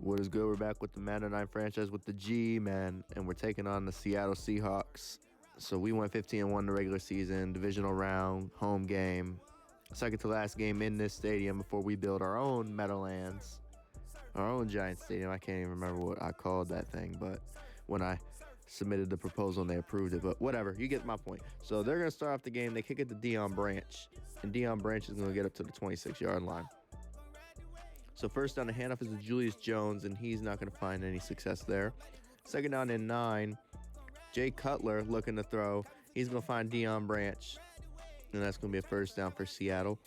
What is good? We're back with the Madden 9 franchise with the G-Man, and we're taking on the Seattle Seahawks. So we went 15-1 in the regular season, divisional round, home game, second to last game in this stadium before we build our own Meadowlands, our own giant stadium. I can't even remember what I called that thing, but when I submitted the proposal and they approved it, but whatever, you get my point. So they're going to start off the game. They kick it to Deion Branch, and Deion Branch is going to get up to the 26-yard line. So first down, the handoff is to Julius Jones, and he's not going to find any success there. Second down and 9, Jay Cutler looking to throw. He's going to find Deion Branch, and that's going to be a first down for Seattle.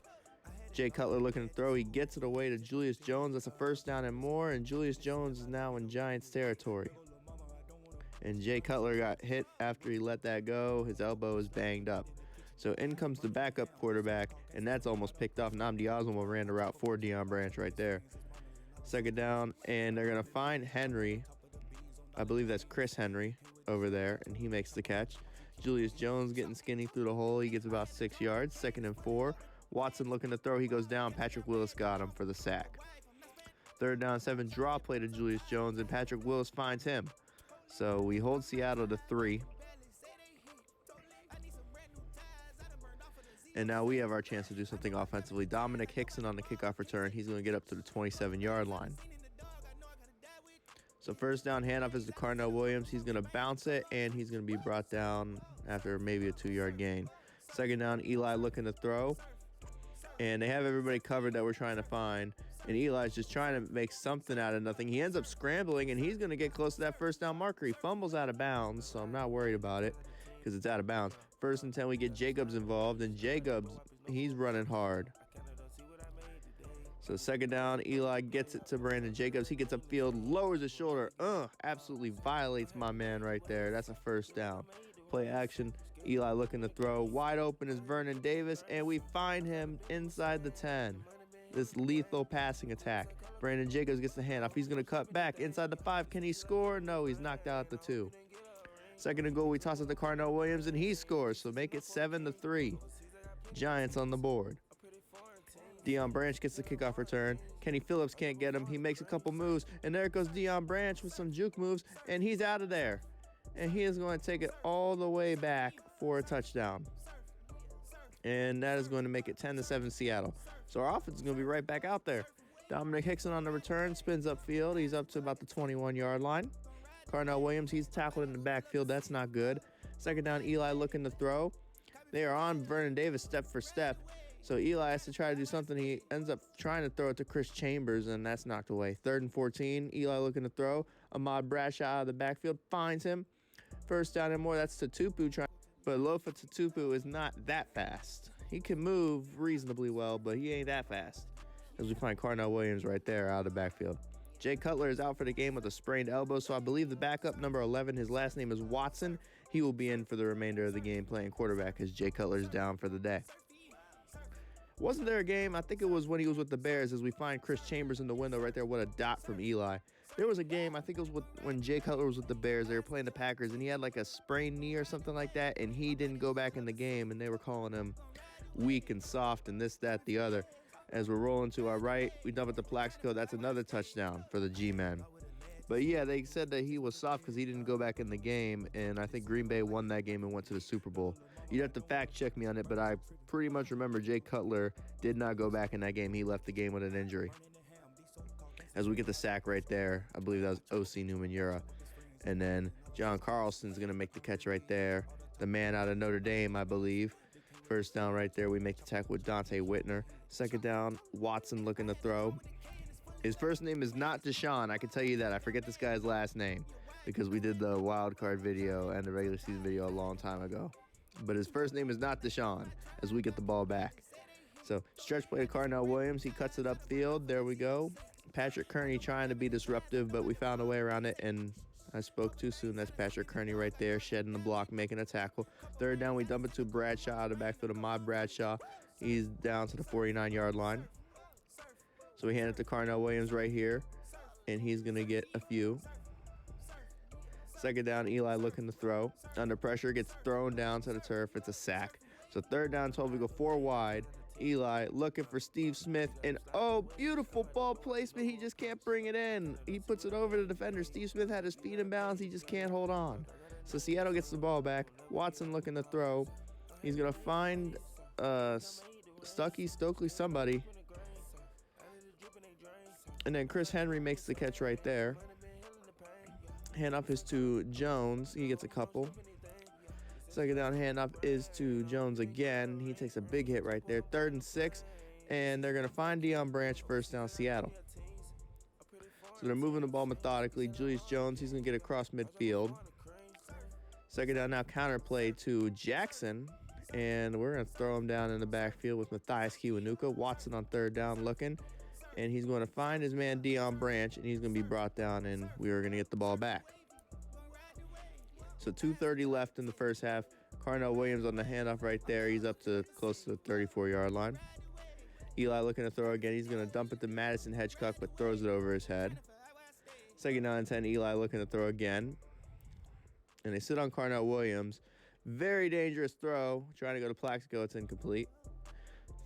Jay Cutler looking to throw. He gets it away to Julius Jones. That's a first down and more, and Julius Jones is now in Giants territory. And Jay Cutler got hit after he let that go. His elbow is banged up. So in comes the backup quarterback, and that's almost picked off. Nnamdi Asomugha ran the route for Deion Branch right there. Second down, and they're going to find Henry. I believe that's Chris Henry over there, and he makes the catch. Julius Jones getting skinny through the hole. He gets about 6 yards. Second and 4. Watson looking to throw. He goes down. Patrick Willis got him for the sack. Third down, 7. Draw play to Julius Jones, and Patrick Willis finds him. So we hold Seattle to 3. And now we have our chance to do something offensively. Dominic Hickson on the kickoff return. He's going to get up to the 27-yard line. So first down, handoff is to Carnell Williams. He's going to bounce it, and he's going to be brought down after maybe a 2-yard gain. Second down, Eli looking to throw. And they have everybody covered that we're trying to find. And Eli's just trying to make something out of nothing. He ends up scrambling, and he's going to get close to that first down marker. He fumbles out of bounds, so I'm not worried about it because it's out of bounds. First and 10, we get Jacobs involved, and Jacobs, he's running hard. So second down, Eli gets it to Brandon Jacobs. He gets upfield, lowers his shoulder. Absolutely violates my man right there. That's a first down. Play action, Eli looking to throw. Wide open is Vernon Davis, and we find him inside the 10. This lethal passing attack. Brandon Jacobs gets the handoff. He's going to cut back inside the 5. Can he score? No, he's knocked out at the 2. Second and goal, we toss it to Carnell Williams, and he scores. So make it 7-3. Giants on the board. Deion Branch gets the kickoff return. Kenny Phillips can't get him. He makes a couple moves, and there goes Deion Branch with some juke moves, and he's out of there. And he is going to take it all the way back for a touchdown. And that is going to make it 10-7 Seattle. So our offense is going to be right back out there. Dominic Hickson on the return, spins upfield. He's up to about the 21-yard line. Carnell Williams, he's tackled in the backfield. That's not good. Second down, Eli looking to throw. They are on Vernon Davis step for step. So Eli has to try to do something. He ends up trying to throw it to Chris Chambers, and that's knocked away. Third and 14, Eli looking to throw. Ahmad Bradshaw out of the backfield finds him. First down and more, that's Tutupu trying. But Lofa Tutupu is not that fast. He can move reasonably well, but he ain't that fast. As we find Carnell Williams right there out of the backfield. Jay Cutler is out for the game with a sprained elbow, so I believe the backup, number 11, his last name is Watson. He will be in for the remainder of the game playing quarterback as Jay Cutler's down for the day. Wasn't there a game? I think it was when he was with the Bears, as we find Chris Chambers in the window right there. What a dot from Eli. There was a game, I think it was when Jay Cutler was with the Bears. They were playing the Packers, and he had like a sprained knee or something like that, and he didn't go back in the game, and they were calling him weak and soft and this, that, the other. As we're rolling to our right, we dump it to Plaxico. That's another touchdown for the G-Men. But yeah, they said that he was soft because he didn't go back in the game, and I think Green Bay won that game and went to the Super Bowl. You'd have to fact check me on it, but I pretty much remember Jay Cutler did not go back in that game. He left the game with an injury. As we get the sack right there, I believe that was O.C. Newman-Ura. And then John Carlson's going to make the catch right there. The man out of Notre Dame, I believe. First down right there, we make the tackle with Dante Whitner. Second down, Watson looking to throw. His first name is not Deshaun, I can tell you that. I forget this guy's last name because we did the wild card video and the regular season video a long time ago. But his first name is not Deshaun as we get the ball back. So stretch play to Carnell Williams. He cuts it upfield. There we go. Patrick Kearney trying to be disruptive, but we found a way around it, and I spoke too soon. That's Patrick Kearney right there, shedding the block, making a tackle. Third down, we dump it to Bradshaw out of the backfield of Ahmad Bradshaw. He's down to the 49-yard line. So we hand it to Carnell Williams right here, and he's going to get a few. Second down, Eli looking to throw. Under pressure, gets thrown down to the turf. It's a sack. So third down, 12, we go 4 wide. Eli looking for Steve Smith, and oh, beautiful ball placement. He just can't bring it in. He puts it over the defender. Steve Smith had his feet in bounds. He just can't hold on. So Seattle gets the ball back. Watson looking to throw. He's going to find Stokely, somebody. And then Chris Henry makes the catch right there. Handoff is to Jones. He gets a couple. Second down handoff is to Jones again. He takes a big hit right there. 3rd and 6, and they're going to find Deion Branch, first down, Seattle. So they're moving the ball methodically. Julius Jones, he's going to get across midfield. Second down now, counter play to Jackson, and we're going to throw him down in the backfield with Matthias Kiwanuka. Watson on 3rd down looking, and he's going to find his man Deion Branch, and he's going to be brought down, and we are going to get the ball back. So 2:30 left in the first half. Carnell Williams on the handoff right there. He's up to close to the 34-yard line. Eli looking to throw again. He's going to dump it to Madison Hedgecock, but throws it over his head. Second down and 10. Eli looking to throw again. And they sit on Carnell Williams. Very dangerous throw. Trying to go to Plaxico. It's incomplete.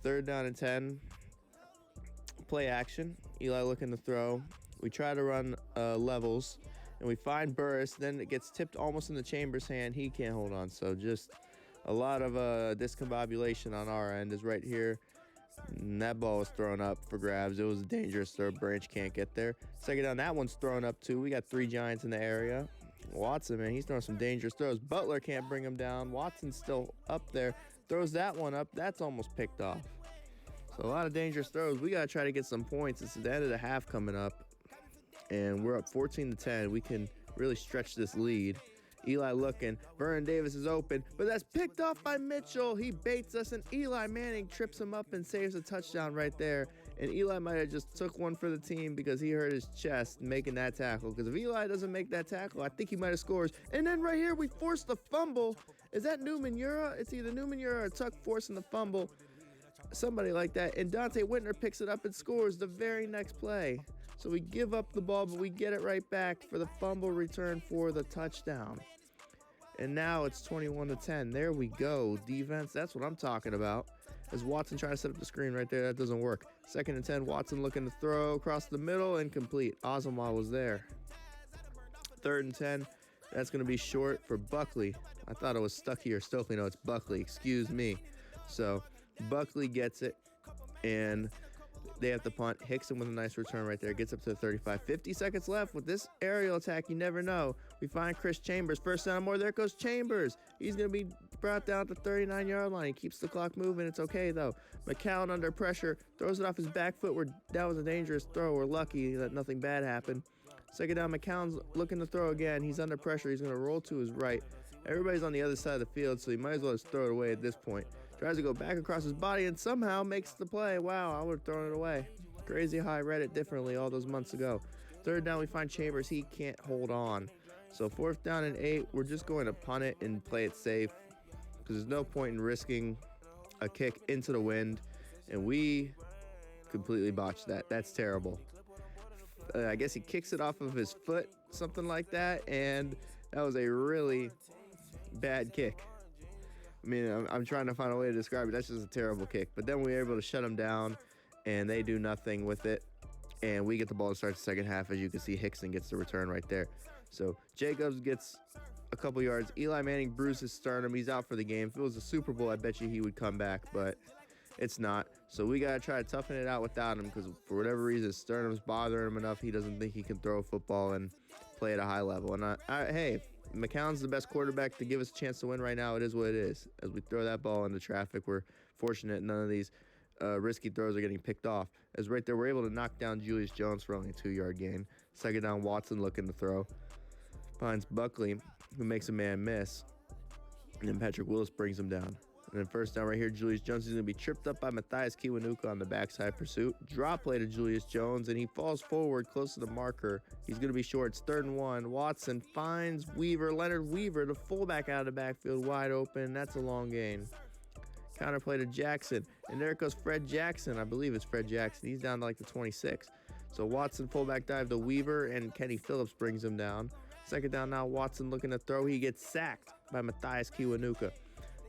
3rd down and 10. Play action. Eli looking to throw. We try to run levels. And we find Burris, then it gets tipped almost in the Chambers' hand. He can't hold on, so just a lot of discombobulation on our end is right here. And that ball was thrown up for grabs. It was a dangerous throw. Branch can't get there. Second down, that one's thrown up too. We got 3 Giants in the area. Watson, man, he's throwing some dangerous throws. Butler can't bring him down. Watson's still up there. Throws that one up. That's almost picked off. So a lot of dangerous throws. We got to try to get some points. It's the end of the half coming up. And we're up 14-10. We can really stretch this lead. Eli looking. Vernon Davis is open, but that's picked off by Mitchell. He baits us, and Eli Manning trips him up and saves a touchdown right there. And Eli might have just took one for the team because he hurt his chest making that tackle. Because if Eli doesn't make that tackle, I think he might have scores. And then right here, we forced the fumble. Is that Newman Ura? It's either Newman Ura or Tuck forcing the fumble. Somebody like that. And Dante Whitner picks it up and scores the very next play. So we give up the ball, but we get it right back for the fumble return for the touchdown. And now it's 21-10. There we go. Defense, that's what I'm talking about. As Watson trying to set up the screen right there, that doesn't work. 2nd and 10, Watson looking to throw across the middle, incomplete. Asamoah was there. 3rd and 10, that's going to be short for Buckley. I thought it was Stuckey or Stokely. No, it's Buckley. Excuse me. So Buckley gets it, and they have to punt. Hickson with a nice return right there. Gets up to the 35. 50 seconds left with this aerial attack. You never know. We find Chris Chambers. First down and more. There goes Chambers. He's going to be brought down to the 39-yard line. He keeps the clock moving. It's okay, though. McCown under pressure. Throws it off his back foot. That was a dangerous throw. We're lucky that nothing bad happened. Second down, McCown's looking to throw again. He's under pressure. He's going to roll to his right. Everybody's on the other side of the field, so he might as well just throw it away at this point. Tries to go back across his body and somehow makes the play. Wow, I would have thrown it away. Crazy how I read it differently all those months ago. 3rd down, we find Chambers. He can't hold on. So 4th down and 8, we're just going to punt it and play it safe because there's no point in risking a kick into the wind. And we completely botched that. That's terrible. I guess he kicks it off of his foot, something like that. And that was a really bad kick. I mean, I'm trying to find a way to describe it. That's just a terrible kick. But then we were able to shut them down, and they do nothing with it. And we get the ball to start the second half. As you can see, Hickson gets the return right there. So Jacobs gets a couple yards. Eli Manning bruised his sternum. He's out for the game. If it was a Super Bowl, I bet you he would come back, but it's not. So we got to try to toughen it out without him because for whatever reason, his sternum's bothering him enough. He doesn't think he can throw a football and play at a high level. And hey, if McCown's the best quarterback to give us a chance to win right now, it is what it is. As we throw that ball into traffic, we're fortunate none of these risky throws are getting picked off. As right there, we're able to knock down Julius Jones for only a 2-yard gain. Second down, Watson looking to throw. Finds Buckley, who makes a man miss. And then Patrick Willis brings him down. And then first down right here, Julius Jones is going to be tripped up by Matthias Kiwanuka on the backside pursuit. Drop play to Julius Jones, and he falls forward close to the marker. He's going to be short. It's 3rd and 1. Watson finds Weaver, Leonard Weaver, the fullback out of the backfield, wide open. That's a long gain. Counter play to Jackson, and there goes Fred Jackson. I believe it's Fred Jackson. He's down to like the 26. So Watson fullback dive to Weaver, and Kenny Phillips brings him down. Second down now, Watson looking to throw. He gets sacked by Matthias Kiwanuka.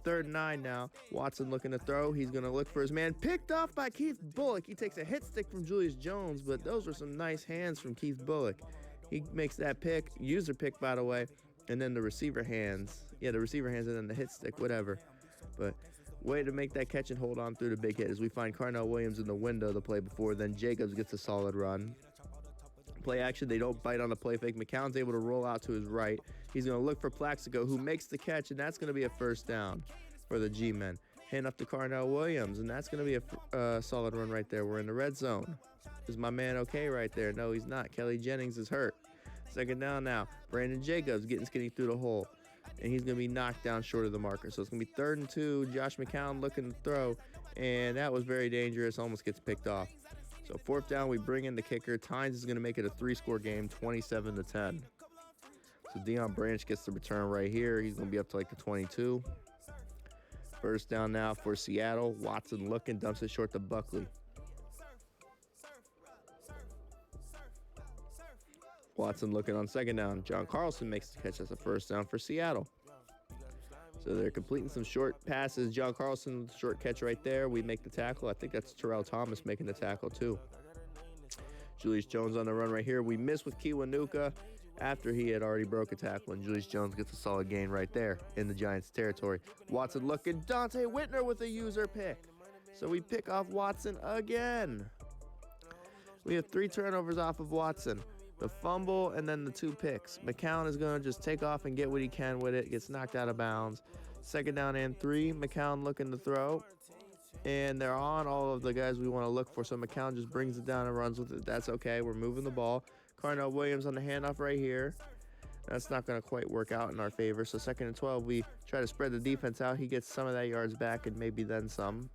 3rd and 9 now. Watson looking to throw. He's going to look for his man. Picked off by Keith Bullock. He takes a hit stick from Julius Jones, but those were some nice hands from Keith Bullock. He makes that pick, user pick, by the way, and then the receiver hands. Yeah, the receiver hands and then the hit stick, whatever. But way to make that catch and hold on through the big hit as we find Carnell Williams in the window the play before. Then Jacobs gets a solid run. Play action, they don't bite on the play fake. McCown's able to roll out to his right. He's going to look for Plaxico, who makes the catch, and that's going to be a 1st down for the G-men. Hand up to Carnell Williams, and that's going to be a solid run right there. We're in the red zone. Is my man okay right there? No, he's not. Kelly Jennings is hurt. 2nd down now. Brandon Jacobs getting skinny through the hole, and he's going to be knocked down short of the marker. So it's going to be 3rd and 2. Josh McCown looking to throw, and that was very dangerous. Almost gets picked off. So 4th down, we bring in the kicker. Tynes is going to make it a 3-score game, 27-10. So Deion Branch gets the return right here. He's going to be up to like the 22. 1st down now for Seattle. Watson looking, dumps it short to Buckley. Watson looking on 2nd down. John Carlson makes the catch. That's a 1st down for Seattle. So they're completing some short passes. John Carlson, short catch right there. We make the tackle. I think that's Terrell Thomas making the tackle too. Julius Jones on the run right here. We miss with Kiwanuka after he had already broke a tackle, and Julius Jones gets a solid gain right there in the Giants' territory. Watson looking. Dante Whitner with a user pick. So we pick off Watson again. We have 3 turnovers off of Watson. The fumble and then the 2 picks. McCown is going to just take off and get what he can with it. Gets knocked out of bounds. 2nd down and 3. McCown looking to throw. And they're on all of the guys we want to look for. So McCown just brings it down and runs with it. That's okay. We're moving the ball. Carnell Williams on the handoff right here. That's not going to quite work out in our favor. So 2nd and 12, we try to spread the defense out. He gets some of that yards back and maybe then some.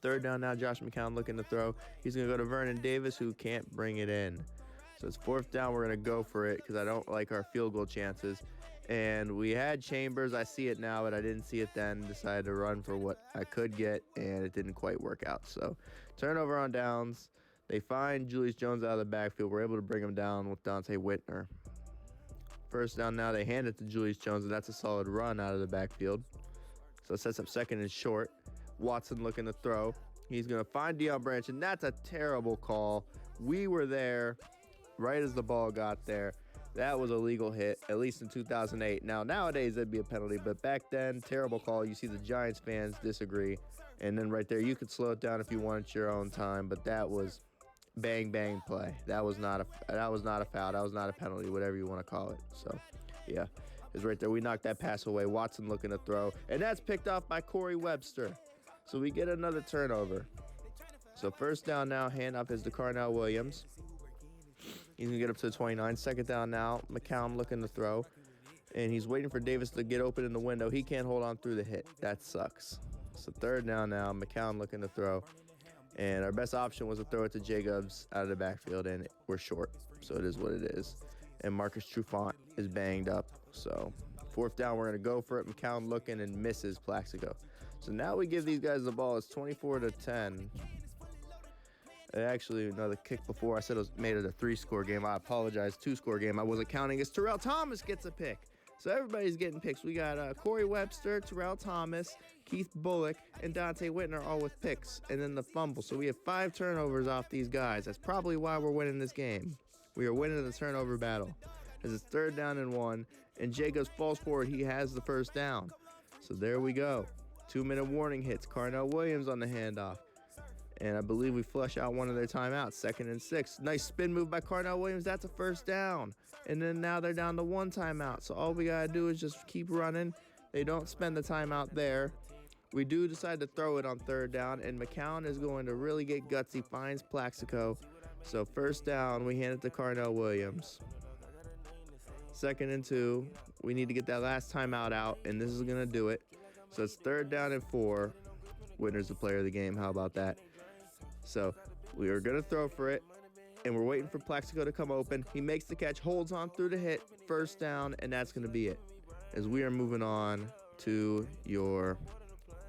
3rd down now, Josh McCown looking to throw. He's going to go to Vernon Davis, who can't bring it in. So it's 4th down. We're going to go for it because I don't like our field goal chances. And we had Chambers. I see it now, but I didn't see it then. Decided to run for what I could get, and it didn't quite work out. So turnover on downs. They find Julius Jones out of the backfield. We're able to bring him down with Dante Whitner. 1st down now. They hand it to Julius Jones, and that's a solid run out of the backfield. So it sets up 2nd and short. Watson looking to throw. He's going to find Deion Branch, and that's a terrible call. We were there right as the ball got there. That was a legal hit, at least in 2008. Now, nowadays, that'd be a penalty, but back then, terrible call. You see the Giants fans disagree, and then right there, you could slow it down if you wanted your own time, but that was bang, bang play. That was not a foul. That was not a penalty, whatever you want to call it. So, yeah, it's right there. We knocked that pass away. Watson looking to throw, and that's picked off by Corey Webster. So we get another turnover. So 1st down now, handoff is to Carnell Williams. He's going to get up to the 29. 2nd down now. McCown looking to throw. And he's waiting for Davis to get open in the window. He can't hold on through the hit. That sucks. So 3rd down now. McCown looking to throw. And our best option was to throw it to Jacobs out of the backfield. And we're short. So it is what it is. And Marcus Trufant is banged up. So 4th down, we're going to go for it. McCown looking and misses Plaxico. So now we give these guys the ball. It's 24-10. Actually, another kick before. I said made it a 3-score game. I apologize. 2-score game. I wasn't counting as Terrell Thomas gets a pick. So everybody's getting picks. We got Corey Webster, Terrell Thomas, Keith Bullock, and Dante Whitner all with picks. And then the fumble. So we have 5 turnovers off these guys. That's probably why we're winning this game. We are winning the turnover battle. As it's 3rd down and 1. And Jacobs falls forward. He has the 1st down. So there we go. 2-minute warning hits. Carnell Williams on the handoff. And I believe we flush out one of their timeouts. 2nd and 6. Nice spin move by Carnell Williams. That's a 1st down. And then now they're down to 1 timeout. So all we got to do is just keep running. They don't spend the timeout there. We do decide to throw it on 3rd down. And McCown is going to really get gutsy. Finds Plaxico. So 1st down. We hand it to Carnell Williams. 2nd and 2. We need to get that last timeout out. And this is going to do it. So it's 3rd down and 4. Whitner's the player of the game. How about that? So we are going to throw for it, and we're waiting for Plaxico to come open. He makes the catch, holds on through the hit, 1st down, and that's going to be it. As we are moving on to your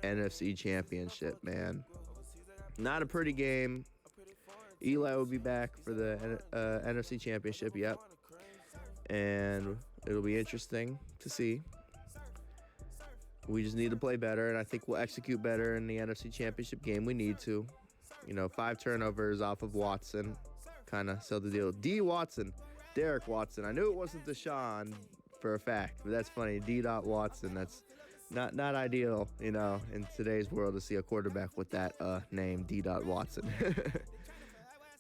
NFC Championship, man. Not a pretty game. Eli will be back for the NFC Championship, yep. And it'll be interesting to see. We just need to play better, and I think we'll execute better in the NFC Championship game. We need to. 5 turnovers off of Watson. Kind of sealed the deal. D. Watson. Derek Watson. I knew it wasn't Deshaun for a fact, but that's funny. D. Watson. That's not ideal, in today's world to see a quarterback with that name, D. Watson.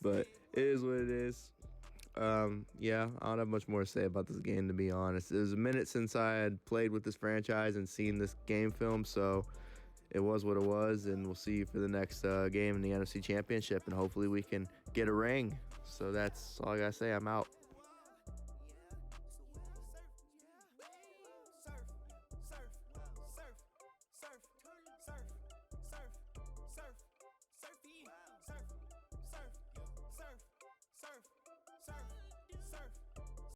But it is what it is. Yeah, I don't have much more to say about this game, to be honest. It was a minute since I had played with this franchise and seen this game film, so it was what it was, and we'll see you for the next game in the NFC Championship, and hopefully we can get a ring. So that's all I gotta say. I'm out.